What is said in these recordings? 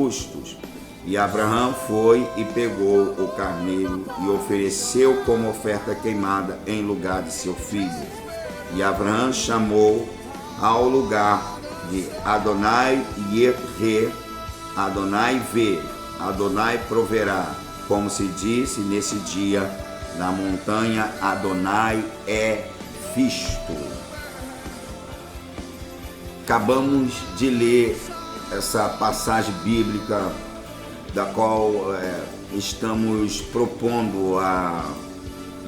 holocaustos. E Abraão foi e pegou o carneiro e ofereceu como oferta queimada em lugar de seu filho. E Abraão chamou ao lugar de Adonai Yireh, Adonai vê, Adonai proverá, como se disse nesse dia, na montanha Adonai é visto. Acabamos de ler essa passagem bíblica da qual estamos propondo a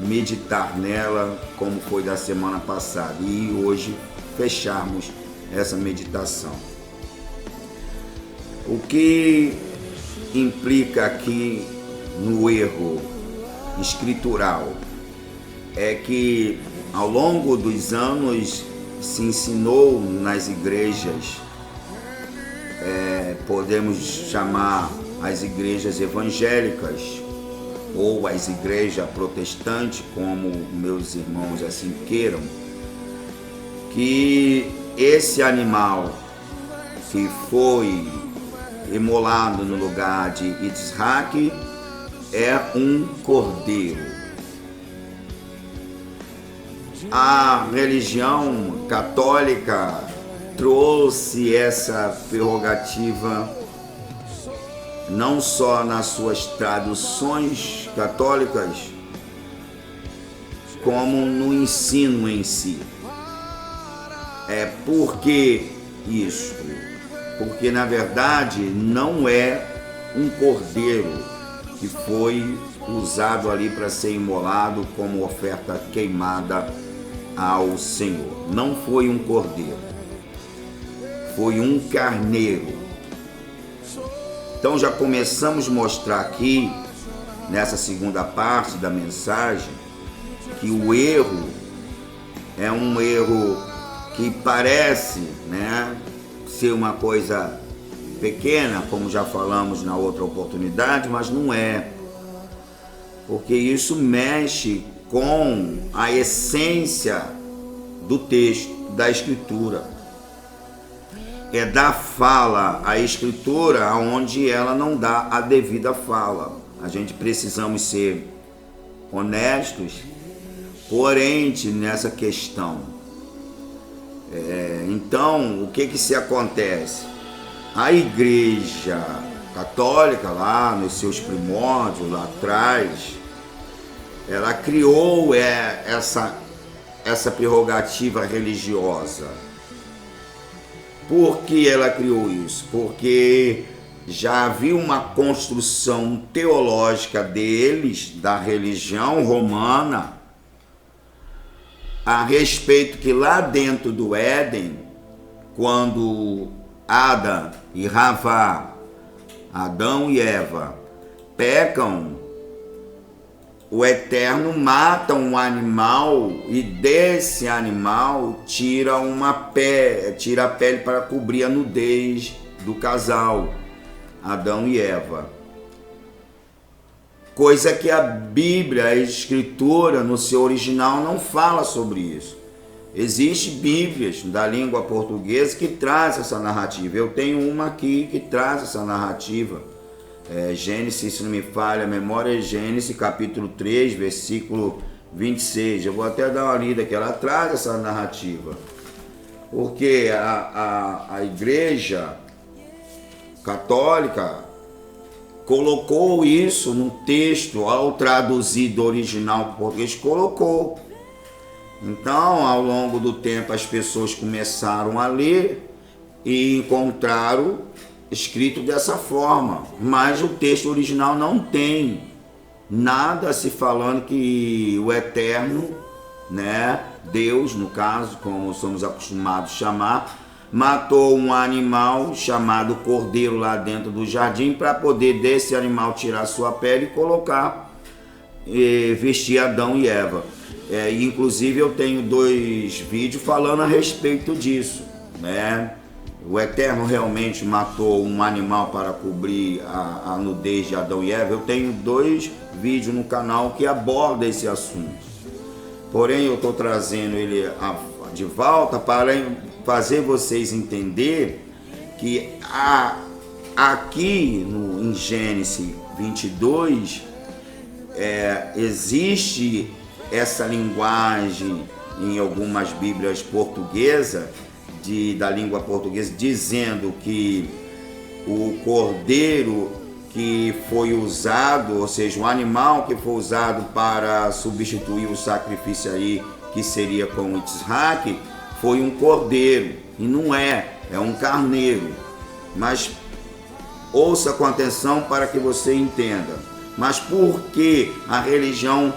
meditar nela, como foi da semana passada, e hoje fecharmos essa meditação. O que implica aqui no erro escritural é que ao longo dos anos se ensinou nas igrejas, podemos chamar as igrejas evangélicas ou as igrejas protestantes, como meus irmãos assim queiram, que esse animal que foi imolado no lugar de Isaac é um cordeiro. A religião católica trouxe essa prerrogativa não só nas suas traduções católicas, como no ensino em si. Por que isso? Porque na verdade não é um cordeiro que foi usado ali para ser imolado como oferta queimada ao Senhor. Não foi um cordeiro, foi um carneiro. Então já começamos a mostrar aqui, nessa segunda parte da mensagem, que o erro é um erro que parece, ser uma coisa pequena, como já falamos na outra oportunidade, mas não é. Porque isso mexe com a essência do texto, da Escritura. É dar fala à Escritura onde ela não dá a devida fala. A gente precisamos ser honestos, coerentes nessa questão. Então, o que se acontece? A Igreja Católica, lá nos seus primórdios, lá atrás, ela criou essa prerrogativa religiosa. Por que ela criou isso? Porque já havia uma construção teológica deles, da religião romana, a respeito que lá dentro do Éden, quando Adão e Havá, Adão e Eva, pecam, o Eterno mata um animal e desse animal tira a pele para cobrir a nudez do casal, Adão e Eva. Coisa que a Bíblia, a Escritura, no seu original, não fala sobre isso. Existem Bíblias da língua portuguesa que trazem essa narrativa. Eu tenho uma aqui que traz essa narrativa. Gênesis, se não me falha a memória, Gênesis capítulo 3, versículo 26. Eu vou até dar uma lida que ela traz essa narrativa. Porque a Igreja Católica colocou isso no texto, ao traduzir do original para o português, colocou. Então, ao longo do tempo, as pessoas começaram a ler e encontraram escrito dessa forma, mas o texto original não tem nada se falando que o Eterno, Deus, no caso, como somos acostumados a chamar, matou um animal chamado cordeiro lá dentro do jardim para poder desse animal tirar sua pele e colocar, vestir Adão e Eva. Inclusive eu tenho 2 vídeos falando a respeito disso, O Eterno realmente matou um animal para cobrir a nudez de Adão e Eva. Eu tenho 2 vídeos no canal que abordam esse assunto. Porém, eu estou trazendo ele de volta para fazer vocês entender que a aqui em Gênesis 22, existe essa linguagem em algumas bíblias portuguesas, da língua portuguesa, dizendo que o cordeiro que foi usado, ou seja, o animal que foi usado para substituir o sacrifício aí, que seria com Isaac, foi um cordeiro, e não é um carneiro. Mas ouça com atenção para que você entenda. Mas por que a religião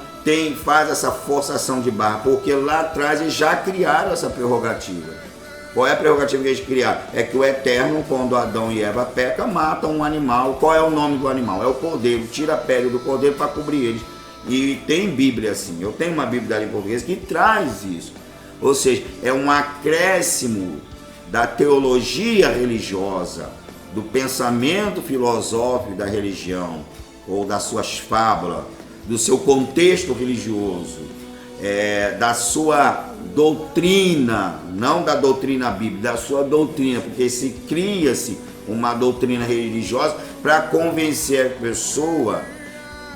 faz essa forçação de barra? Porque lá atrás eles já criaram essa prerrogativa. Qual é a prerrogativa que eles criaram? É que o Eterno, quando Adão e Eva pecam, matam um animal. Qual é o nome do animal? É o cordeiro. Tira a pele do cordeiro para cobrir eles. E tem Bíblia assim. Eu tenho uma Bíblia ali em português que traz isso. Ou seja, é um acréscimo da teologia religiosa, do pensamento filosófico da religião, ou das suas fábulas, do seu contexto religioso, da sua doutrina, não da doutrina bíblica, da sua doutrina, porque se cria-se uma doutrina religiosa para convencer a pessoa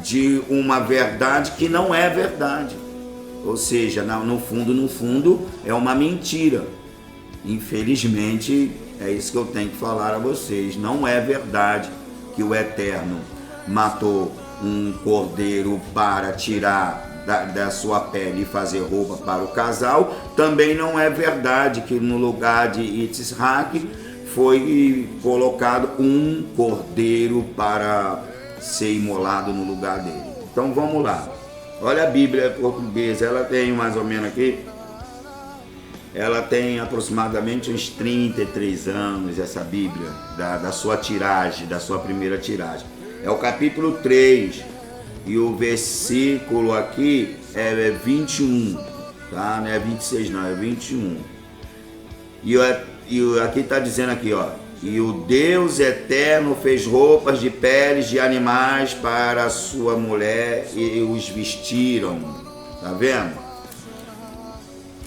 de uma verdade que não é verdade. Ou seja, no fundo, é uma mentira. Infelizmente, é isso que eu tenho que falar a vocês. Não é verdade que o Eterno matou um cordeiro para tirar da sua pele e fazer roupa para o casal. Também não é verdade que no lugar de Isaac foi colocado um cordeiro para ser imolado no lugar dele. Então vamos lá. Olha a Bíblia portuguesa, ela tem mais ou menos aqui, ela tem aproximadamente uns 33 anos, essa Bíblia, da sua tiragem, da sua primeira tiragem. É o capítulo 3 e o versículo aqui é 21, tá? Não é 26 não, é 21. E aqui está dizendo aqui, ó, e o Deus Eterno fez roupas de peles de animais para a sua mulher e os vestiram. Tá vendo?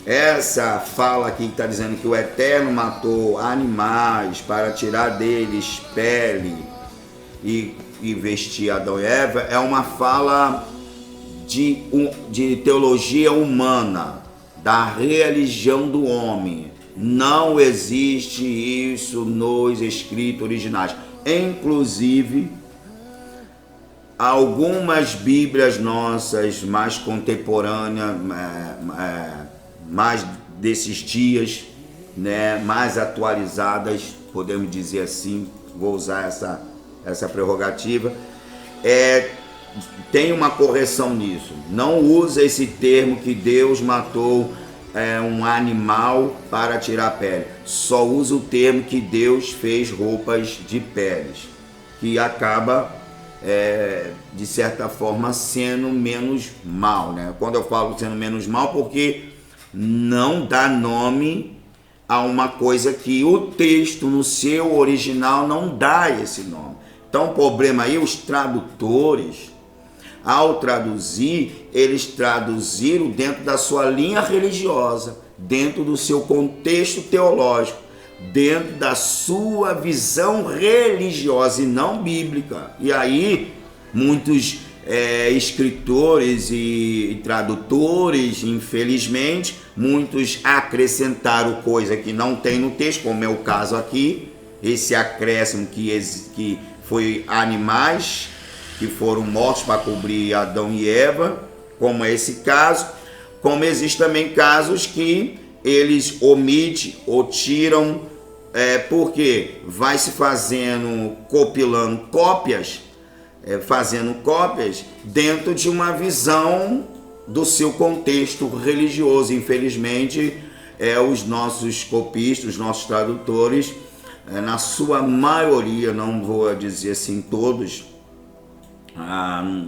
Essa fala aqui que está dizendo que o Eterno matou animais para tirar deles pele e vestir Adão e Eva, é uma fala de teologia humana, da religião do homem. Não existe isso nos escritos originais. Inclusive, algumas Bíblias nossas mais contemporâneas, mais desses dias, né, mais atualizadas, podemos dizer assim, vou usar essa prerrogativa, tem uma correção nisso. Não usa esse termo que Deus matou um animal para tirar a pele. Só usa o termo que Deus fez roupas de peles, que acaba de certa forma sendo menos mal, né? Quando eu falo sendo menos mal, porque não dá nome a uma coisa que o texto no seu original não dá esse nome. Então o problema aí, os tradutores, ao traduzir, eles traduziram dentro da sua linha religiosa, dentro do seu contexto teológico, dentro da sua visão religiosa e não bíblica. E aí, muitos escritores e tradutores, infelizmente, muitos acrescentaram coisa que não tem no texto, como é o caso aqui, esse acréscimo que foi animais que foram mortos para cobrir Adão e Eva, como é esse caso, como existem também casos que eles omitem ou tiram, porque vai se fazendo, compilando cópias, fazendo cópias dentro de uma visão do seu contexto religioso. Infelizmente, os nossos copistas, os nossos tradutores, na sua maioria, não vou dizer assim todos,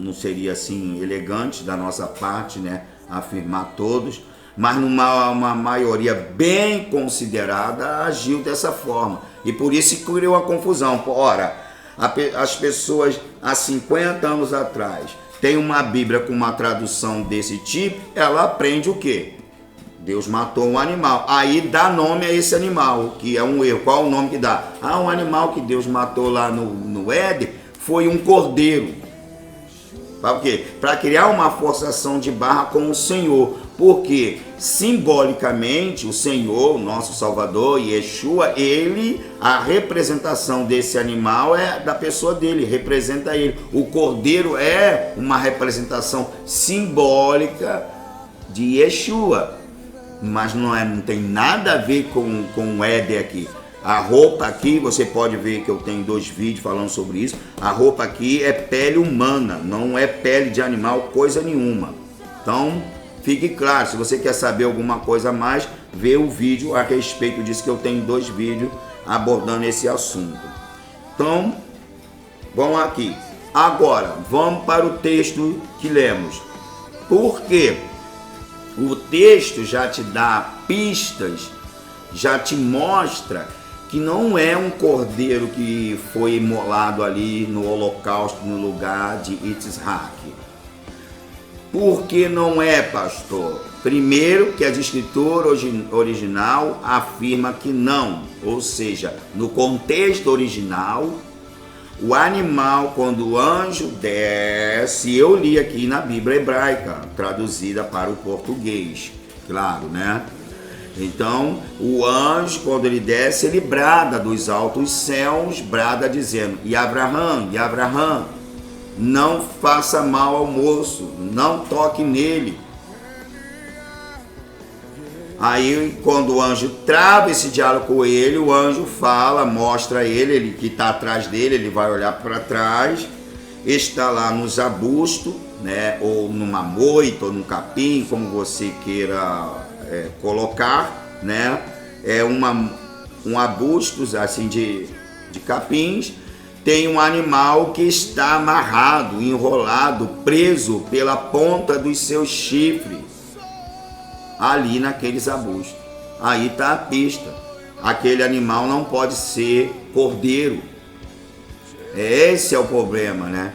não seria assim elegante da nossa parte, né, afirmar todos, mas numa maioria bem considerada agiu dessa forma, e por isso criou a confusão. Ora, as pessoas há 50 anos atrás têm uma Bíblia com uma tradução desse tipo, ela aprende o quê? Deus matou um animal. Aí dá nome a esse animal, que é um erro. Qual o nome que dá? Um animal que Deus matou lá no Éden foi um cordeiro. Para quê? Para criar uma forçação de barra com o Senhor. Porque simbolicamente o Senhor, nosso Salvador, Yeshua, a representação desse animal é da pessoa dele, representa ele. O cordeiro é uma representação simbólica de Yeshua, mas não tem nada a ver com o Éden aqui. A roupa aqui, você pode ver que eu tenho 2 vídeos falando sobre isso. A roupa aqui é pele humana, não é pele de animal, coisa nenhuma. Então, fique claro, se você quer saber alguma coisa a mais, vê o vídeo a respeito disso, que eu tenho 2 vídeos abordando esse assunto. Então, vamos aqui. Agora, vamos para o texto que lemos. Por quê? O texto já te dá pistas, já te mostra que não é um cordeiro que foi imolado ali no holocausto, no lugar de Yitzhak. Por que não é, pastor? Primeiro, que a escritura original afirma que não. Ou seja, no contexto original, o animal, quando o anjo desce, eu li aqui na Bíblia hebraica, traduzida para o português, claro, né? Então, o anjo, quando ele desce, ele brada dos altos céus, brada dizendo: E Abraham, não faça mal ao moço, não toque nele. Aí, quando o anjo trava esse diálogo com ele, o anjo fala, mostra ele que está atrás dele, ele vai olhar para trás, está lá nos arbustos, né, ou numa moita, ou num capim, como você queira colocar, né? É um arbusto assim de capins. Tem um animal que está amarrado, enrolado, preso pela ponta dos seus chifres, ali naqueles arbustos. Aí está a pista. Aquele animal não pode ser cordeiro. Esse é o problema, né?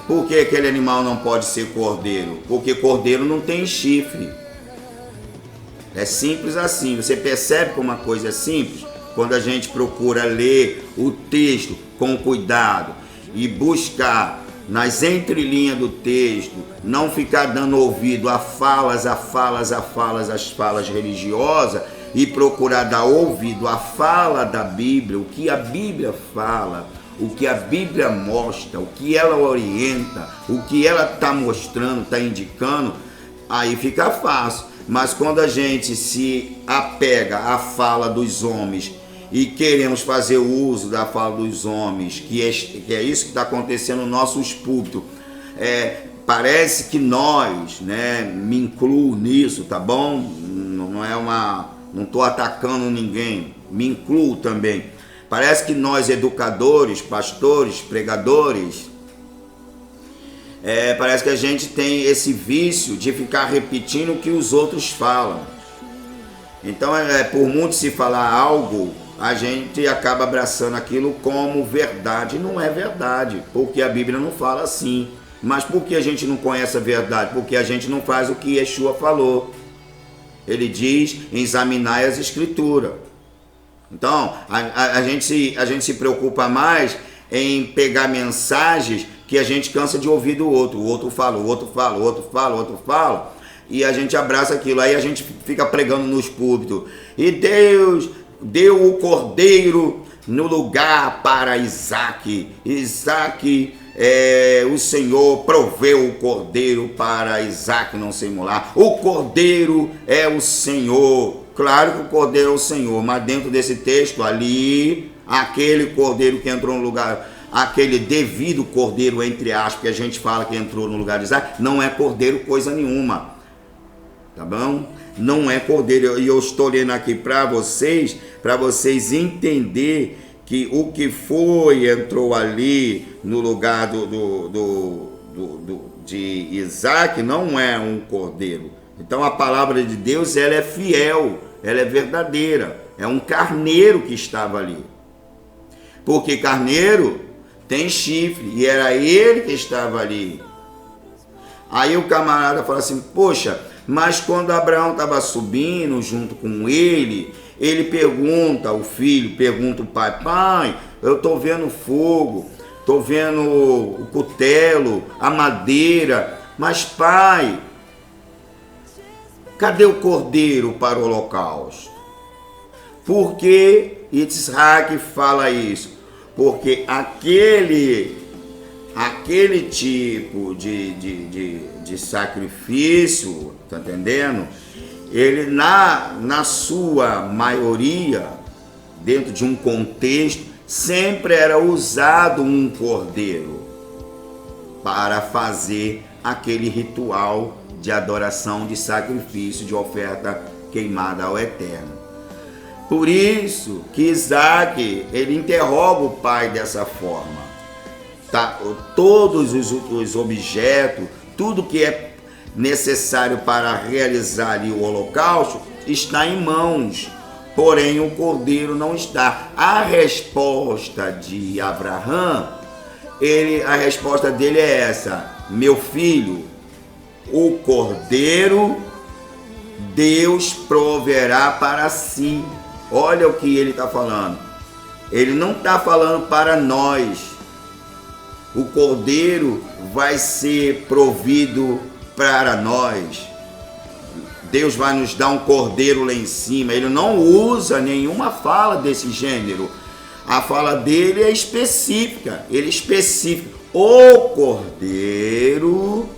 Por que aquele animal não pode ser cordeiro? Porque cordeiro não tem chifre. É simples assim. Você percebe como uma coisa é simples? Quando a gente procura ler o texto com cuidado e buscar nas entrelinhas do texto, não ficar dando ouvido a falas religiosas, e procurar dar ouvido à fala da Bíblia, o que a Bíblia fala, o que a Bíblia mostra, o que ela orienta, o que ela está mostrando, está indicando, aí fica fácil. Mas quando a gente se apega à fala dos homens e queremos fazer uso da fala dos homens, que é isso que está acontecendo no nosso púlpito, parece que nós, né, me incluo nisso, tá bom? Não estou atacando ninguém, me incluo também. Parece que nós, educadores, pastores, pregadores, parece que a gente tem esse vício de ficar repetindo o que os outros falam. Então, por muito se falar algo, a gente acaba abraçando aquilo como verdade. Não é verdade, porque a Bíblia não fala assim. Mas por que a gente não conhece a verdade? Porque a gente não faz o que Yeshua falou. Ele diz: examinai as escrituras. Então, a gente se preocupa mais em pegar mensagens que a gente cansa de ouvir do outro. O outro fala, o outro fala, o outro fala, o outro fala. E a gente abraça aquilo. Aí a gente fica pregando nos púlpitos. E Deus deu o cordeiro no lugar para Isaac. Isaac, o Senhor proveu o cordeiro para Isaac não se imolar. O cordeiro é o Senhor. Claro que o cordeiro é o Senhor, mas dentro desse texto ali, aquele cordeiro que entrou no lugar, aquele devido cordeiro, entre aspas, que a gente fala que entrou no lugar de Isaac, não é cordeiro coisa nenhuma. Tá bom? Não é cordeiro. E eu estou lendo aqui para vocês entenderem que o que entrou ali no lugar de Isaac não é um cordeiro. Então a palavra de Deus, ela é fiel, ela é verdadeira. É um carneiro que estava ali. Porque carneiro tem chifre e era ele que estava ali. Aí o camarada fala assim: poxa, Mas quando Abraão estava subindo junto com ele pergunta, o filho pergunta o pai: pai, eu estou vendo fogo, estou vendo o cutelo, a madeira, mas pai, cadê o cordeiro para o holocausto? Por que Isaac fala isso? Porque aquele tipo de sacrifício, tá entendendo? Ele na sua maioria, dentro de um contexto, sempre era usado um cordeiro para fazer aquele ritual de adoração, de sacrifício, de oferta queimada ao Eterno. Por isso que Isaac, ele interroga o pai dessa forma. Tá? Todos os objetos, tudo que é necessário para realizar ali o holocausto está em mãos, porém o cordeiro não está. A resposta de Abraão, a resposta dele é essa: meu filho, o cordeiro Deus proverá para si. Olha o que ele está falando. Ele não está falando para nós. O cordeiro vai ser provido para nós. Deus vai nos dar um cordeiro lá em cima. Ele não usa nenhuma fala desse gênero. A fala dele é específica. Ele especifica: o cordeiro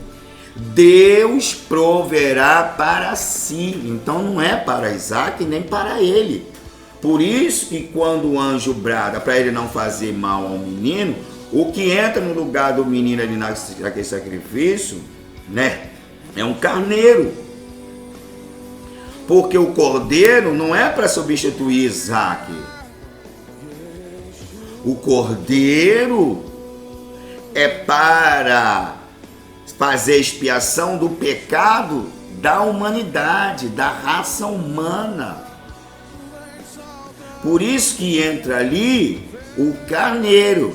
Deus proverá para si. Então não é para Isaac nem para ele. Por isso que quando o anjo brada para ele não fazer mal ao menino, o que entra no lugar do menino ali naquele sacrifício, né, é um carneiro. Porque o cordeiro não é para substituir Isaac. O cordeiro é para fazer expiação do pecado da humanidade, da raça humana. Por isso que entra ali o carneiro,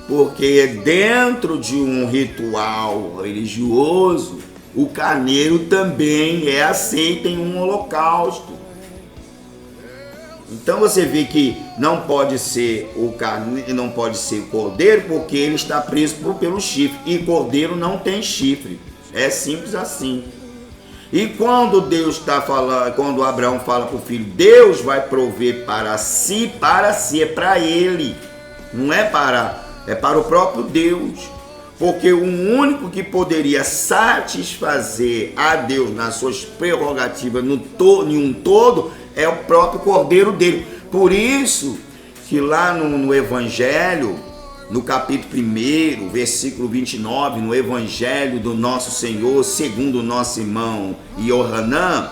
porque dentro de um ritual religioso, o carneiro também é aceito em um holocausto. Então você vê que não pode ser o carneiro, não pode ser o cordeiro, porque ele está preso pelo chifre, e cordeiro não tem chifre. É simples assim. E quando Deus está falando, quando Abraão fala para o filho, Deus vai prover para si, é para ele, não é para o próprio Deus. Porque o único que poderia satisfazer a Deus nas suas prerrogativas em um todo é o próprio cordeiro dele. Por isso que lá no Evangelho, no capítulo 1, versículo 29, no Evangelho do nosso Senhor, segundo o nosso irmão Yohanan,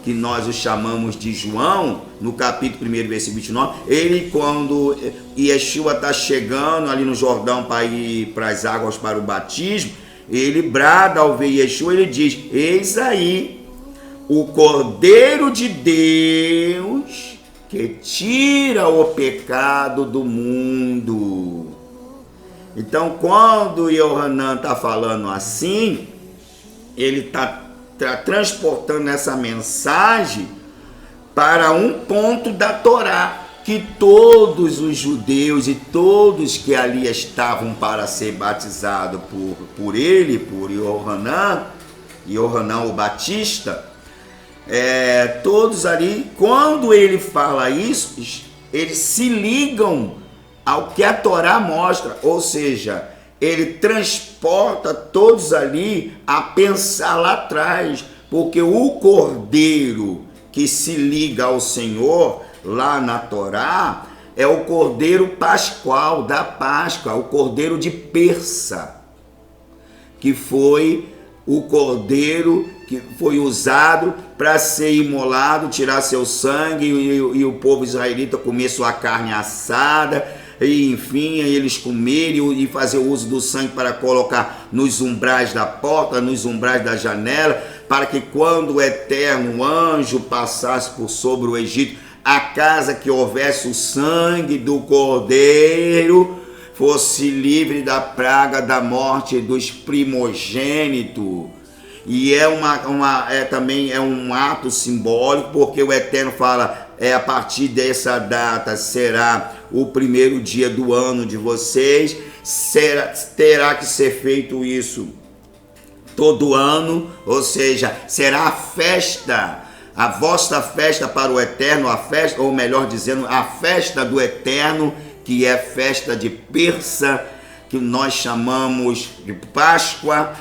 que nós o chamamos de João, no capítulo 1, versículo 29, ele, quando Yeshua está chegando ali no Jordão para ir para as águas para o batismo, ele brada ao ver Yeshua, ele diz: eis aí o Cordeiro de Deus que tira o pecado do mundo. Então, quando Yohanan está falando assim, ele está transportando essa mensagem para um ponto da Torá, que todos os judeus e todos que ali estavam para ser batizados por ele, por Yohanan o Batista, todos ali, quando ele fala isso, eles se ligam ao que a Torá mostra, ou seja, ele transporta todos ali a pensar lá atrás, porque o cordeiro que se liga ao Senhor lá na Torá é o cordeiro pascual da Páscoa, o cordeiro de Persa, que foi o cordeiro que foi usado para ser imolado, tirar seu sangue e o povo israelita comer sua carne assada, e enfim, eles comerem e fazer o uso do sangue para colocar nos umbrais da porta, nos umbrais da janela, para que quando o eterno anjo passasse por sobre o Egito, a casa que houvesse o sangue do cordeiro fosse livre da praga da morte dos primogênitos. E também é um ato simbólico, porque o Eterno fala, a partir dessa data será o primeiro dia do ano de vocês, terá que ser feito isso todo ano, ou seja, será a festa, a vossa festa para o Eterno, a festa, ou melhor dizendo, a festa do Eterno, que é festa de Persa, que nós chamamos de Páscoa.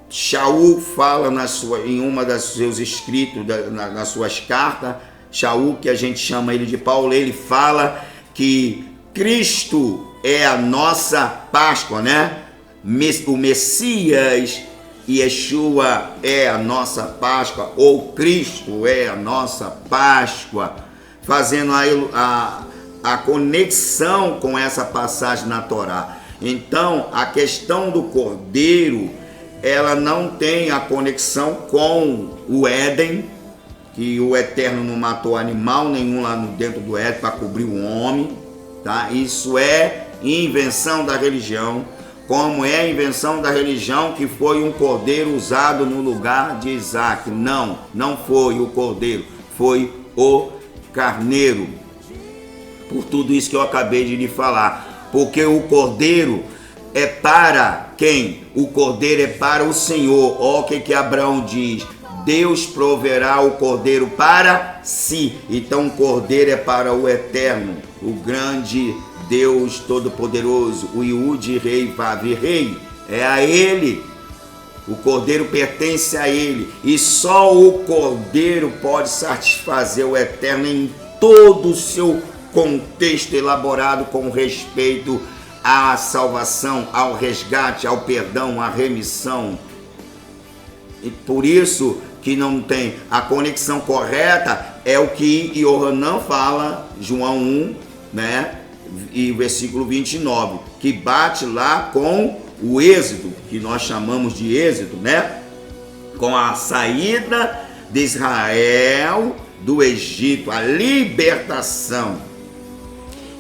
Shaul fala em uma das seus escritos, nas suas cartas, Shaul, que a gente chama ele de Paulo, ele fala que Cristo é a nossa Páscoa, né? O Messias, Yeshua é a nossa Páscoa, ou Cristo é a nossa Páscoa, fazendo a conexão com essa passagem na Torá. Então, a questão do Cordeiro, ela não tem a conexão com o Éden, que o Eterno não matou animal nenhum lá dentro do Éden para cobrir o homem, tá? Isso é invenção da religião, como é a invenção da religião que foi um cordeiro usado no lugar de Isaac. Não foi o cordeiro, foi o carneiro. Por tudo isso que eu acabei de lhe falar, porque o cordeiro é para quem? O cordeiro é para o Senhor. Olha o que Abraão diz: Deus proverá o cordeiro para si. Então o cordeiro é para o Eterno, o grande Deus Todo-Poderoso, o Yud Rei Vav Rei, é a Ele. O cordeiro pertence a Ele, e só o cordeiro pode satisfazer o Eterno em todo o seu contexto elaborado com respeito à salvação, ao resgate, ao perdão, à remissão. E por isso que não tem a conexão correta, é o que Yohanan fala, João 1, né? E versículo 29, que bate lá com o êxodo, que nós chamamos de êxodo, né? Com a saída de Israel do Egito, a libertação.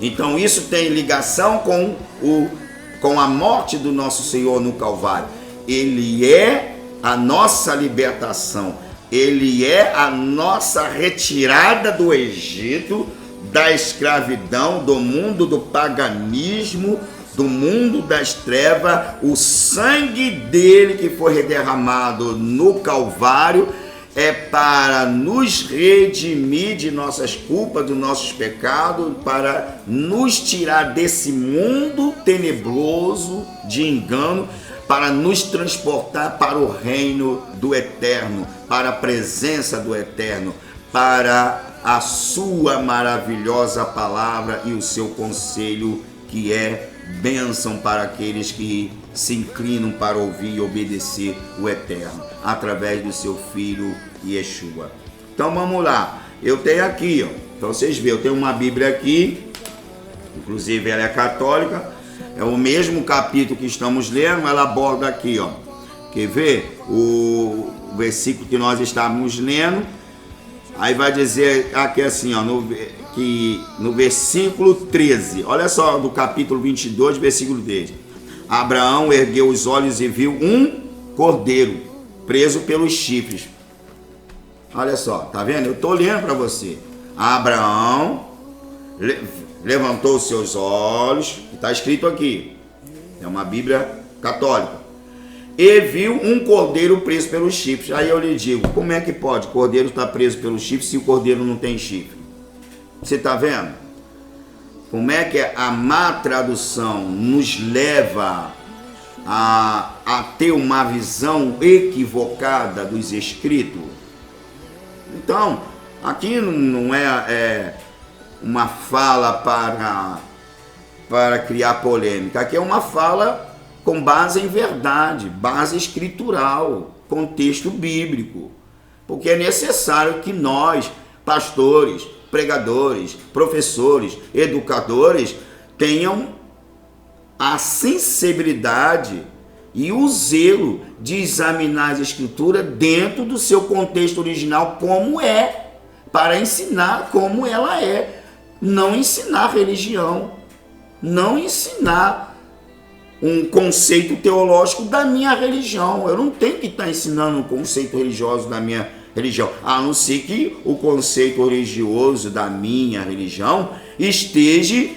Então isso tem ligação com a morte do nosso Senhor no Calvário. Ele é a nossa libertação, ele é a nossa retirada do Egito, da escravidão, do mundo do paganismo, do mundo das trevas. O sangue dele que foi derramado no Calvário é para nos redimir de nossas culpas, dos nossos pecados, para nos tirar desse mundo tenebroso de engano, para nos transportar para o reino do Eterno, para a presença do Eterno, para a sua maravilhosa palavra e o seu conselho, que é bênção para aqueles que se inclinam para ouvir e obedecer o Eterno, através do seu Filho Yeshua. Então vamos lá, eu tenho aqui, para vocês verem, eu tenho uma Bíblia aqui, inclusive ela é católica, é o mesmo capítulo que estamos lendo, ela aborda aqui, quer ver? O versículo que nós estávamos lendo, aí vai dizer aqui assim, no versículo 13, olha só, do capítulo 22, versículo 13. Abraão ergueu os olhos e viu um cordeiro preso pelos chifres. Olha só, tá vendo? Eu estou lendo para você. Abraão levantou os seus olhos, está escrito aqui, é uma Bíblia católica, e viu um cordeiro preso pelos chifres. Aí eu lhe digo, como é que pode cordeiro estar preso pelos chifres se o cordeiro não tem chifre? Você está vendo? Como é que a má tradução nos leva a ter uma visão equivocada dos escritos? Então, aqui não é uma fala para criar polêmica. Aqui é uma fala com base em verdade, base escritural, contexto bíblico. Porque é necessário que nós, pastores, pregadores, professores, educadores, tenham a sensibilidade e o zelo de examinar as escrituras dentro do seu contexto original, como é, para ensinar como ela é. Não ensinar religião, não ensinar um conceito teológico da minha religião. Eu não tenho que estar ensinando um conceito religioso da minha religião, a não ser que o conceito religioso da minha religião esteja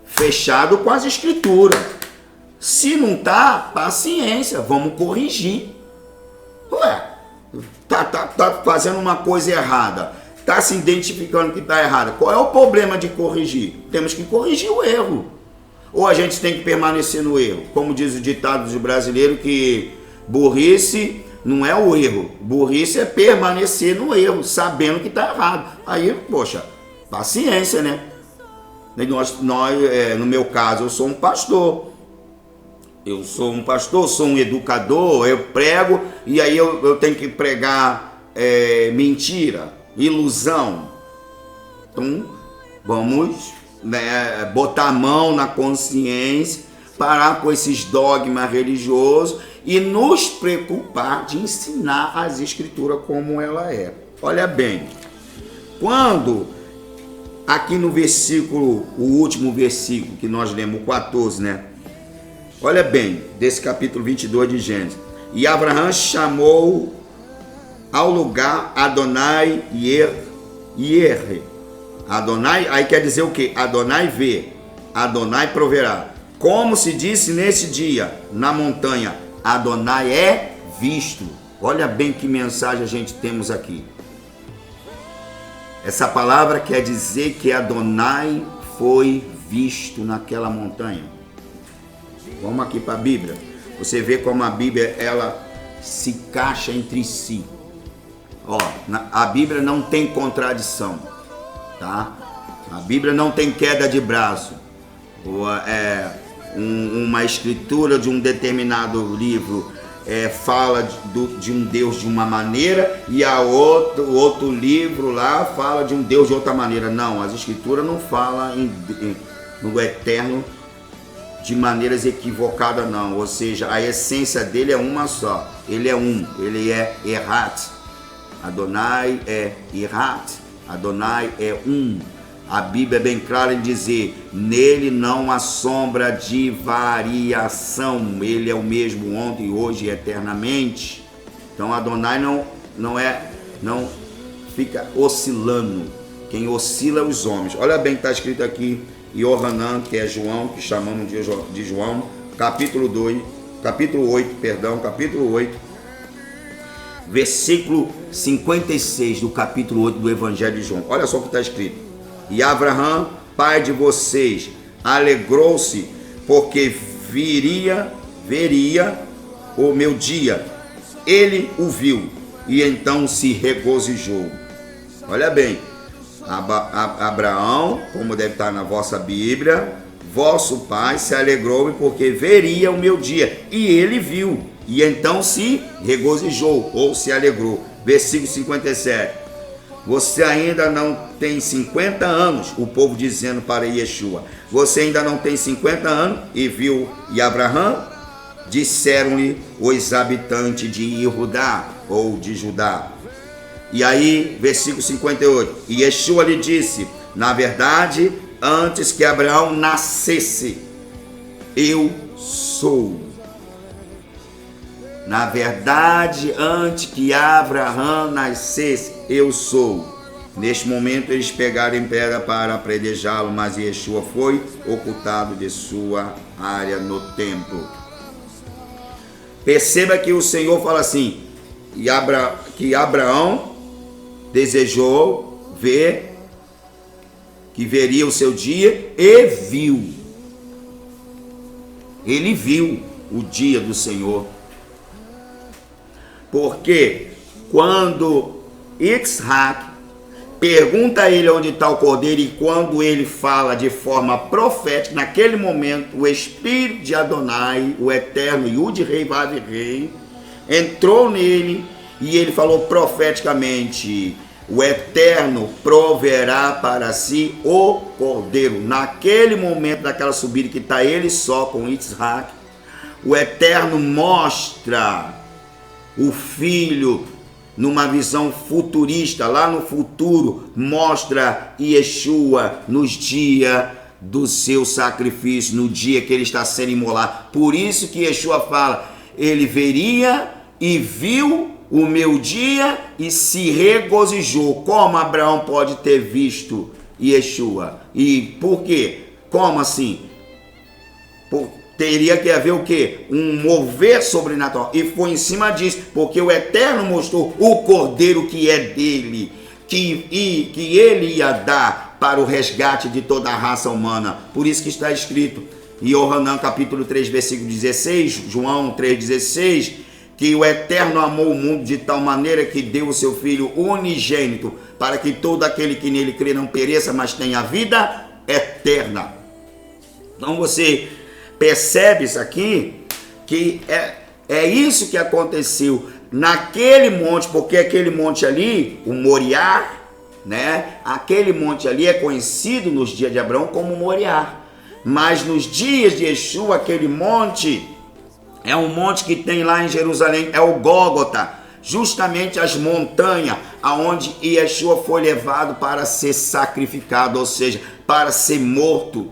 fechado com as escrituras. Se não está, paciência, vamos corrigir. Ué, tá fazendo uma coisa errada, tá se identificando que está errada. Qual é o problema de corrigir? Temos que corrigir o erro. Ou a gente tem que permanecer no erro? Como diz o ditado do brasileiro, que burrice não é o erro, burrice é permanecer no erro, sabendo que está errado. Aí, poxa, paciência, né? No meu caso, eu sou um pastor. Sou um educador, eu prego, e aí eu tenho que pregar mentira, ilusão. Então, vamos botar a mão na consciência, parar com esses dogmas religiosos e nos preocupar de ensinar as escrituras como ela é. Olha bem, quando aqui no versículo, o último versículo que nós lemos, o 14, né? Olha bem, desse capítulo 22 de Gênesis. E Abraão chamou ao lugar Adonai Yireh. Adonai, aí quer dizer o que? Adonai vê, Adonai proverá. Como se disse nesse dia, na montanha, Adonai é visto. Olha bem que mensagem a gente temos aqui. Essa palavra quer dizer que Adonai foi visto naquela montanha. Vamos aqui para a Bíblia. Você vê como a Bíblia, ela se encaixa entre si. Ó, a Bíblia não tem contradição, tá? A Bíblia não tem queda de braço. Uma escritura de um determinado livro fala de um Deus de uma maneira e o outro livro lá fala de um Deus de outra maneira. Não, as escrituras não falam no eterno de maneiras equivocadas, não. Ou seja, a essência dele é uma só. Ele é um, ele é Errat. Adonai é Errat. Adonai é um. A Bíblia é bem clara em dizer, nele não há sombra de variação. Ele é o mesmo ontem, hoje e eternamente. Então Adonai não fica oscilando. Quem oscila é os homens. Olha bem que está escrito aqui, Yohanan, que é João, que chamamos de João, capítulo 8, versículo 56 do capítulo 8 do Evangelho de João. Olha só o que está escrito. E Abraão, pai de vocês, alegrou-se, porque veria o meu dia. Ele o viu, e então se regozijou. Olha bem, Abraão, como deve estar na vossa Bíblia, vosso pai se alegrou porque veria o meu dia, e ele viu, e então se regozijou, ou se alegrou. Versículo 57. Você ainda não tem 50 anos, o povo dizendo para Yeshua, você ainda não tem 50 anos e viu, e Abraão? Disseram-lhe os habitantes de Judá, ou de Judá. E aí, versículo 58, e Yeshua lhe disse, na verdade, antes que Abraão nascesse, eu sou. Na verdade, antes que Abraão nascesse, eu sou. Neste momento, eles pegaram em pedra para apredejá-lo, mas Yeshua foi ocultado de sua área no templo. Perceba que o Senhor fala assim, que Abraão desejou ver, que veria o seu dia e viu. Ele viu o dia do Senhor. Porque quando Isaac pergunta a ele onde está o cordeiro, e quando ele fala de forma profética, naquele momento o Espírito de Adonai, o Eterno Yud-Rei Vav-Rei, entrou nele e ele falou profeticamente, o Eterno proverá para si o cordeiro. Naquele momento daquela subida que está ele só com Isaac, o Eterno mostra o Filho numa visão futurista, lá no futuro, mostra Yeshua nos dias do seu sacrifício no dia que ele está sendo imolado. Por isso que Yeshua fala, ele veria e viu o meu dia e se regozijou. Como Abraão pode ter visto Yeshua? E por quê? Como assim? Teria que haver o quê? Um mover sobrenatural. E foi em cima disso, porque o Eterno mostrou o Cordeiro que é dele, que ele ia dar para o resgate de toda a raça humana. Por isso que está escrito em Yohanan capítulo 3, versículo 16, João 3,16, que o Eterno amou o mundo de tal maneira que deu o seu Filho unigênito, para que todo aquele que nele crê não pereça, mas tenha vida eterna. Então você percebe isso aqui, que é isso que aconteceu naquele monte, porque aquele monte ali, o Moriá, né? Aquele monte ali é conhecido nos dias de Abraão como Moriá, mas nos dias de Yeshua, aquele monte é um monte que tem lá em Jerusalém, é o Gólgota, justamente as montanhas aonde Yeshua foi levado para ser sacrificado, ou seja, para ser morto,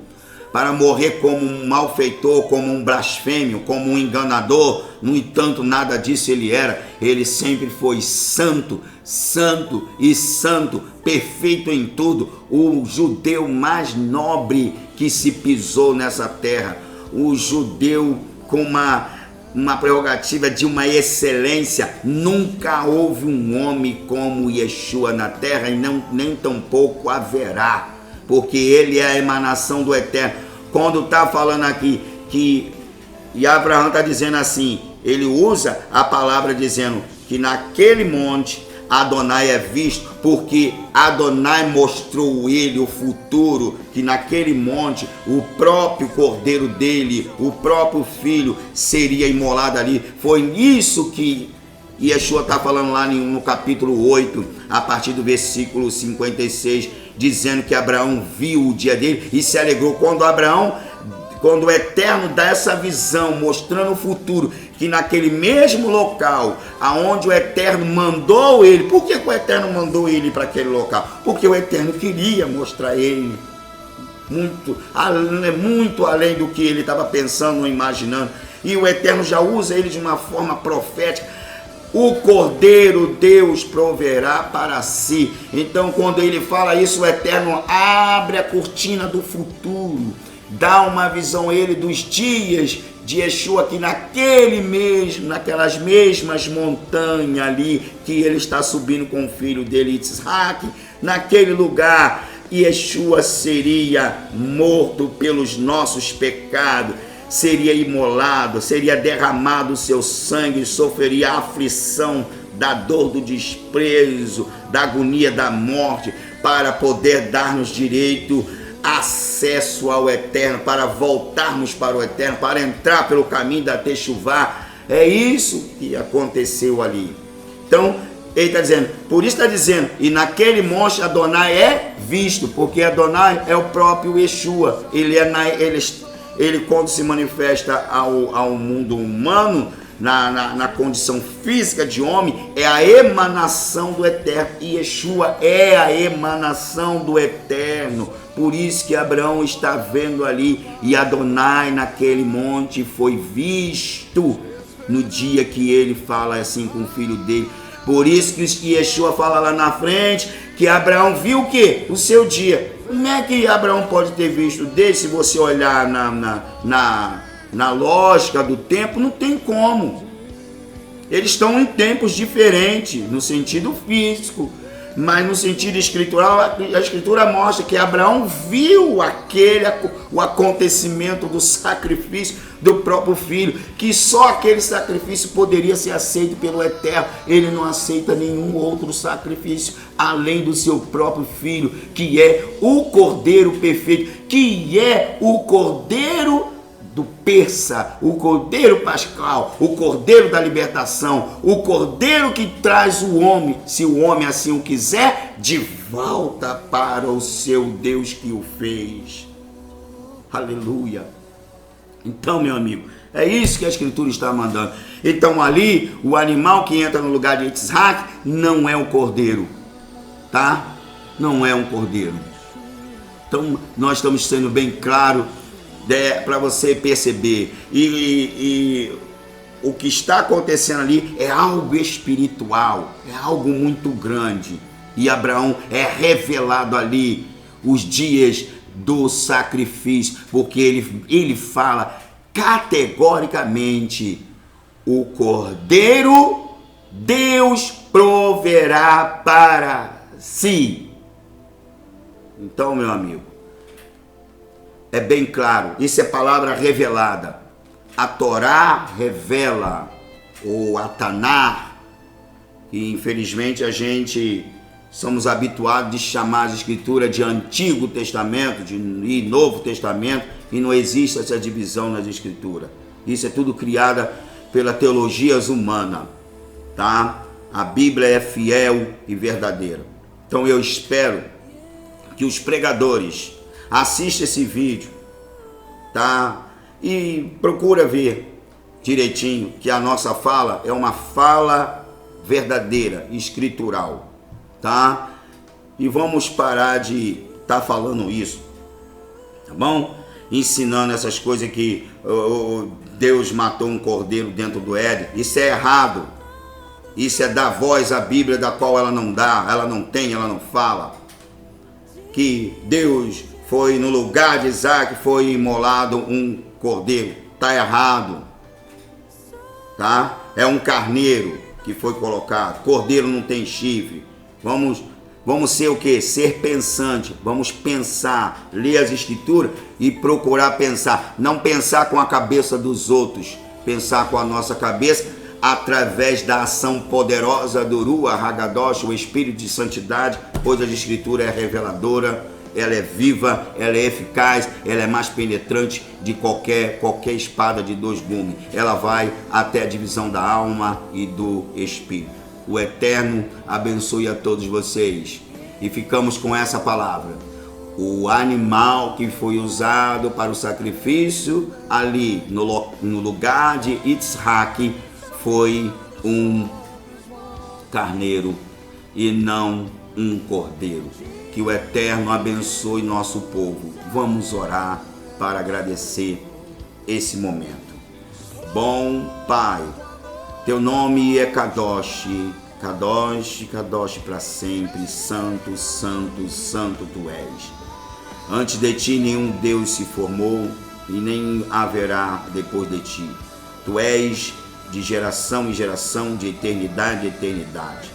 para morrer como um malfeitor, como um blasfêmio, como um enganador. No entanto, nada disso ele era. Ele sempre foi santo, santo e santo, perfeito em tudo. O judeu mais nobre que se pisou nessa terra. O judeu com uma prerrogativa de uma excelência. Nunca houve um homem como Yeshua na terra e nem tampouco haverá, porque ele é a emanação do Eterno. Quando está falando aqui e Abraão está dizendo assim, ele usa a palavra dizendo que naquele monte Adonai é visto, porque Adonai mostrou ele o futuro, que naquele monte o próprio cordeiro dele, o próprio filho seria imolado ali. Foi isso que Yeshua está falando lá no capítulo 8, a partir do versículo 56, dizendo que Abraão viu o dia dele e se alegrou. Quando o Eterno dá essa visão, mostrando o futuro, que naquele mesmo local, aonde o Eterno mandou ele, por que o Eterno mandou ele para aquele local? Porque o Eterno queria mostrar ele muito além do que ele estava pensando ou imaginando, e o Eterno já usa ele de uma forma profética. O Cordeiro Deus proverá para si. Então, quando ele fala isso, o Eterno abre a cortina do futuro, dá uma visão a ele dos dias de Yeshua, que naquelas mesmas montanhas ali, que ele está subindo com o filho dele, Yitzhak, naquele lugar, Yeshua seria morto pelos nossos pecados, seria imolado, seria derramado o seu sangue, sofreria a aflição da dor do desprezo, da agonia da morte, para poder dar-nos direito, acesso ao Eterno, para voltarmos para o Eterno, para entrar pelo caminho da Techuvá. É isso que aconteceu ali. Então, ele está dizendo, por isso está dizendo, e naquele monte Adonai é visto, porque Adonai é o próprio Yeshua. Ele quando se manifesta ao mundo humano, na condição física de homem, é a emanação do Eterno. E Yeshua é a emanação do Eterno. Por isso que Abraão está vendo ali, e Adonai naquele monte foi visto no dia que ele fala assim com o filho dele. Por isso que Yeshua fala lá na frente que Abraão viu o quê? O seu dia. Como é que Abraão pode ter visto dele? Se você olhar na lógica do tempo, não tem como. Eles estão em tempos diferentes, no sentido físico, mas no sentido escritural, a escritura mostra que Abraão viu o acontecimento do sacrifício do próprio filho, que só aquele sacrifício poderia ser aceito pelo Eterno. Ele não aceita nenhum outro sacrifício além do seu próprio filho, que é o Cordeiro perfeito, que é o Cordeiro do Persa, o Cordeiro Pascal, o Cordeiro da libertação, o Cordeiro que traz o homem, se o homem assim o quiser, de volta para o seu Deus que o fez. Aleluia. Então, meu amigo, é isso que a Escritura está mandando. Então ali, o animal que entra no lugar de Yitzhak não é um cordeiro, tá? Não é um cordeiro. Então, nós estamos sendo bem claros para você perceber. E o que está acontecendo ali é algo espiritual, é algo muito grande. E Abraão é revelado ali os dias do sacrifício, porque ele fala categoricamente: o cordeiro Deus proverá para si. Então, meu amigo, é bem claro, isso é palavra revelada. A Torá revela, ou a Taná, que infelizmente a gente somos habituados de chamar a Escritura de Antigo Testamento e Novo Testamento, e não existe essa divisão nas Escrituras. Isso é tudo criada pela teologia humana, tá? A Bíblia é fiel e verdadeira. Então eu espero que os pregadores assistam esse vídeo, tá? E procura ver direitinho que a nossa fala é uma fala verdadeira, escritural, tá? E vamos parar de estar falando isso, tá bom? Ensinando essas coisas que Deus matou um cordeiro dentro do Éden. Isso é errado. Isso é dar voz à Bíblia da qual ela não dá, ela não tem, ela não fala. Que Deus foi no lugar de Isaac, foi imolado um cordeiro. Está errado, tá? É um carneiro que foi colocado. Cordeiro não tem chifre. Vamos ser o quê? Ser pensante. Vamos pensar, ler as Escrituras e procurar pensar. Não pensar com a cabeça dos outros, pensar com a nossa cabeça, através da ação poderosa do Ruach HaKadosh, o Espírito de Santidade, pois a Escritura é reveladora, ela é viva, ela é eficaz, ela é mais penetrante de qualquer espada de dois gumes. Ela vai até a divisão da alma e do espírito. O Eterno abençoe a todos vocês. E ficamos com essa palavra. O animal que foi usado para o sacrifício ali no lugar de Yitzhak foi um carneiro e não um cordeiro. Que o Eterno abençoe nosso povo. Vamos orar para agradecer esse momento. Bom Pai, teu nome é Kadosh, Kadosh, Kadosh para sempre. Santo, santo, santo tu és. Antes de ti nenhum Deus se formou e nem haverá depois de ti. Tu és de geração em geração, de eternidade em eternidade.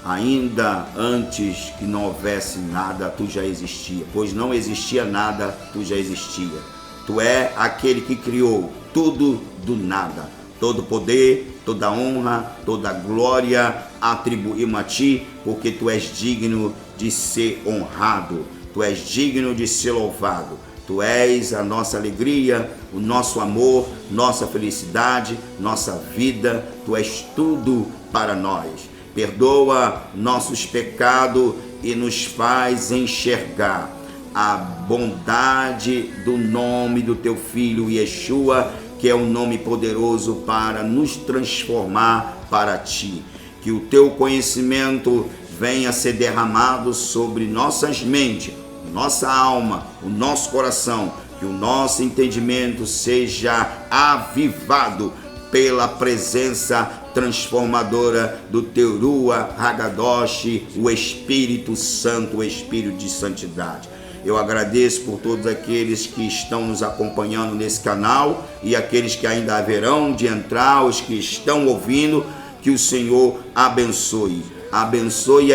Ainda antes que não houvesse nada, tu já existia. Pois não existia nada, tu já existia. Tu é aquele que criou tudo do nada. Todo poder, toda honra, toda glória atribuímos a ti, porque tu és digno de ser honrado. Tu és digno de ser louvado. Tu és a nossa alegria, o nosso amor, nossa felicidade, nossa vida. Tu és tudo para nós. Perdoa nossos pecados e nos faz enxergar a bondade do nome do teu Filho Yeshua, que é um nome poderoso para nos transformar para ti. Que o teu conhecimento venha ser derramado sobre nossas mentes, nossa alma, o nosso coração, que o nosso entendimento seja avivado pela presença transformadora do teu Ruach HaKadosh, o Espírito Santo, o Espírito de Santidade. Eu agradeço por todos aqueles que estão nos acompanhando nesse canal e aqueles que ainda haverão de entrar, os que estão ouvindo, que o Senhor abençoe. Abençoe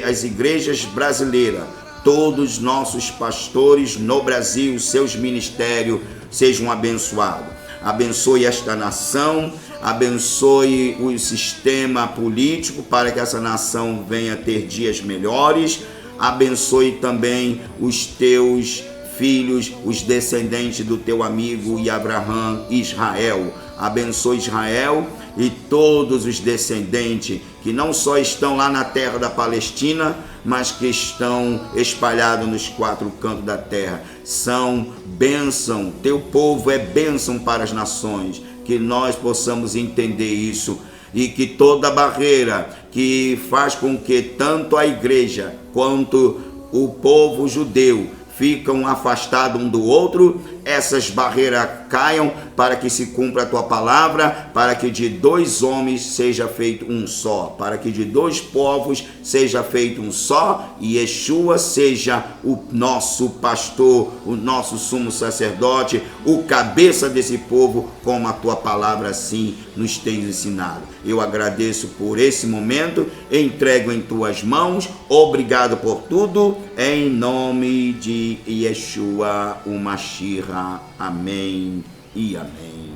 as igrejas brasileiras, todos os nossos pastores no Brasil, seus ministérios sejam abençoados. Abençoe esta nação, abençoe o sistema político para que essa nação venha ter dias melhores. Abençoe também os teus filhos, os descendentes do teu amigo Abraão, Israel. Abençoe Israel e todos os descendentes que não só estão lá na terra da Palestina, mas que estão espalhados nos quatro cantos da terra. São bênção, teu povo é bênção para as nações. Que nós possamos entender isso e que toda barreira que faz com que tanto a igreja quanto o povo judeu ficam afastados um do outro, essas barreiras caiam para que se cumpra a tua palavra, para que de 2 homens seja feito um só, para que de 2 povos seja feito um só, e Yeshua seja o nosso pastor, o nosso sumo sacerdote, o cabeça desse povo, como a tua palavra assim nos tem ensinado. Eu agradeço por esse momento, entrego em tuas mãos, obrigado por tudo, em nome de Yeshua, o Mashiach. Amém e amém.